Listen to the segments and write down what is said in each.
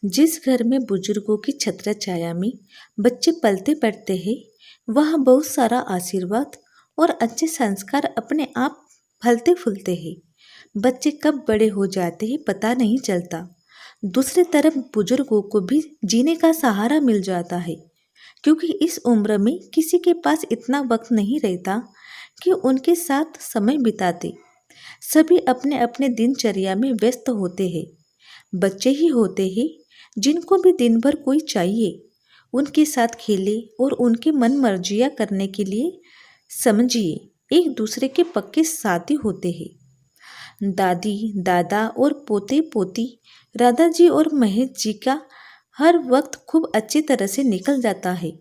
जिस घर में बुजुर्गों की छत्र छाया में बच्चे पलते बढ़ते हैं, वहाँ बहुत सारा आशीर्वाद और अच्छे संस्कार अपने आप फलते फूलते हैं। बच्चे कब बड़े हो जाते हैं पता नहीं चलता। दूसरी तरफ बुजुर्गों को भी जीने का सहारा मिल जाता है, क्योंकि इस उम्र में किसी के पास इतना वक्त नहीं रहता कि उनके साथ समय बिताते। सभी अपने अपने दिनचर्या में व्यस्त होते हैं। बच्चे ही होते हैं जिनको भी दिन भर कोई चाहिए, उनके साथ खेले और उनकी मन मर्जियाँ करने के लिए समझिए एक दूसरे के पक्के साथी होते हैं। दादी दादा और पोते पोती, राधा जी और महेश जी का हर वक्त खूब अच्छी तरह से निकल जाता है।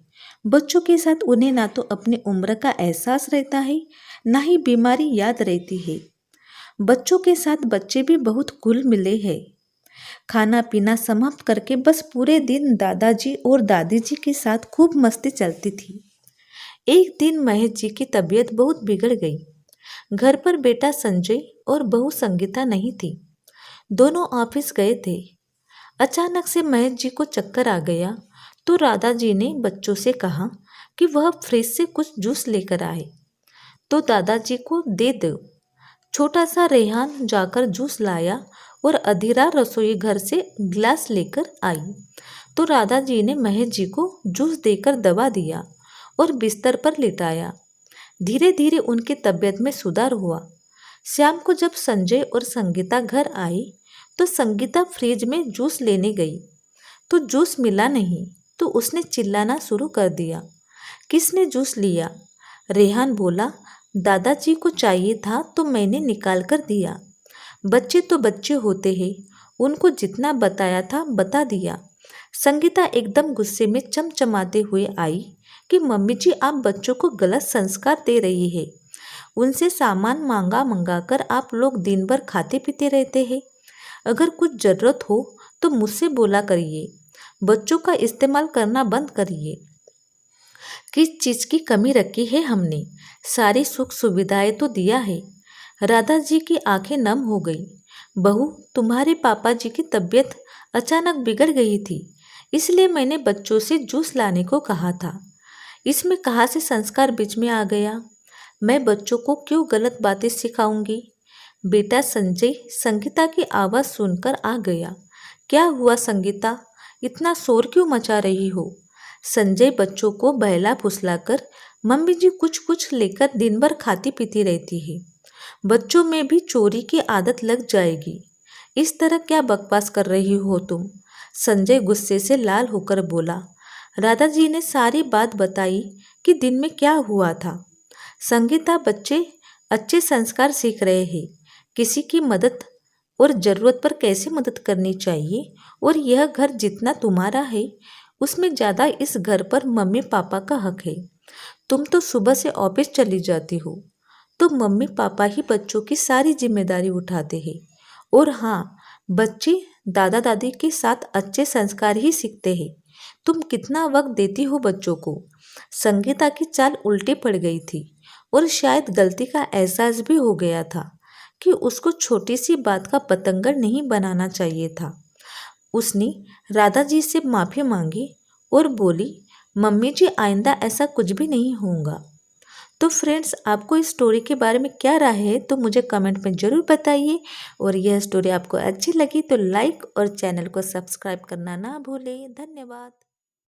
बच्चों के साथ उन्हें ना तो अपनी उम्र का एहसास रहता है, ना ही बीमारी याद रहती है। बच्चों के साथ बच्चे भी बहुत घुल मिले हैं। खाना पीना समाप्त करके बस पूरे दिन दादाजी और दादी जी के साथ खूब मस्ती चलती थी। एक दिन महेश जी की तबीयत बहुत बिगड़ गई। घर पर बेटा संजय और बहू संगीता नहीं थी। दोनों ऑफिस गए थे। अचानक से महेश जी को चक्कर आ गया तो राधा जी ने बच्चों से कहा कि वह फ्रिज से कुछ जूस लेकर आए तो दादाजी को दे दो। छोटा सा रेहान जाकर जूस लाया और अधीरा रसोई घर से गिलास लेकर आई तो राधा जी ने महेश जी को जूस देकर दवा दिया और बिस्तर पर लिटाया। धीरे धीरे उनकी तबीयत में सुधार हुआ। शाम को जब संजय और संगीता घर आई तो संगीता फ्रिज में जूस लेने गई तो जूस मिला नहीं तो उसने चिल्लाना शुरू कर दिया, किसने जूस लिया? रेहान बोला, दादाजी को चाहिए था तो मैंने निकाल कर दिया। बच्चे तो बच्चे होते हैं, उनको जितना बताया था बता दिया। संगीता एकदम गुस्से में चमचमाते हुए आई कि मम्मी जी आप बच्चों को गलत संस्कार दे रही है। उनसे सामान मांगा मंगा कर आप लोग दिन भर खाते पीते रहते हैं। अगर कुछ ज़रूरत हो तो मुझसे बोला करिए। बच्चों का इस्तेमाल करना बंद करिए। किस चीज़ की कमी रखी है हमने? सारी सुख सुविधाएं तो दिया है। राधा जी की आंखें नम हो गई। बहू, तुम्हारे पापा जी की तबीयत अचानक बिगड़ गई थी, इसलिए मैंने बच्चों से जूस लाने को कहा था। इसमें कहाँ से संस्कार बीच में आ गया? मैं बच्चों को क्यों गलत बातें सिखाऊंगी? बेटा संजय संगीता की आवाज़ सुनकर आ गया। क्या हुआ संगीता, इतना शोर क्यों मचा रही हो? संजय बच्चों को बहला फुसलाकर, मम्मी जी कुछ कुछ लेकर दिन भर खाती पीती रहती है, बच्चों में भी चोरी की आदत लग जाएगी। इस तरह क्या बकवास कर रही हो तुम? संजय गुस्से से लाल होकर बोला। राधा जी ने सारी बात बताई कि दिन में क्या हुआ था। संगीता, बच्चे अच्छे संस्कार सीख रहे हैं, किसी की मदद और ज़रूरत पर कैसे मदद करनी चाहिए, और यह घर जितना तुम्हारा है उसमें ज़्यादा इस घर पर मम्मी पापा का हक है। तुम तो सुबह से ऑफिस चली जाती हो तो मम्मी पापा ही बच्चों की सारी जिम्मेदारी उठाते हैं। और हाँ, बच्चे दादा दादी के साथ अच्छे संस्कार ही सीखते हैं। तुम कितना वक्त देती हो बच्चों को? संगीता की चाल उल्टी पड़ गई थी और शायद गलती का एहसास भी हो गया था कि उसको छोटी सी बात का बतंगड़ नहीं बनाना चाहिए था। उसने राधा जी से माफ़ी मांगी और बोली, मम्मी जी आइंदा ऐसा कुछ भी नहीं होगा। तो फ्रेंड्स, आपको इस स्टोरी के बारे में क्या राय है तो मुझे कमेंट में ज़रूर बताइए। और यह स्टोरी आपको अच्छी लगी तो लाइक और चैनल को सब्सक्राइब करना ना भूलें। धन्यवाद।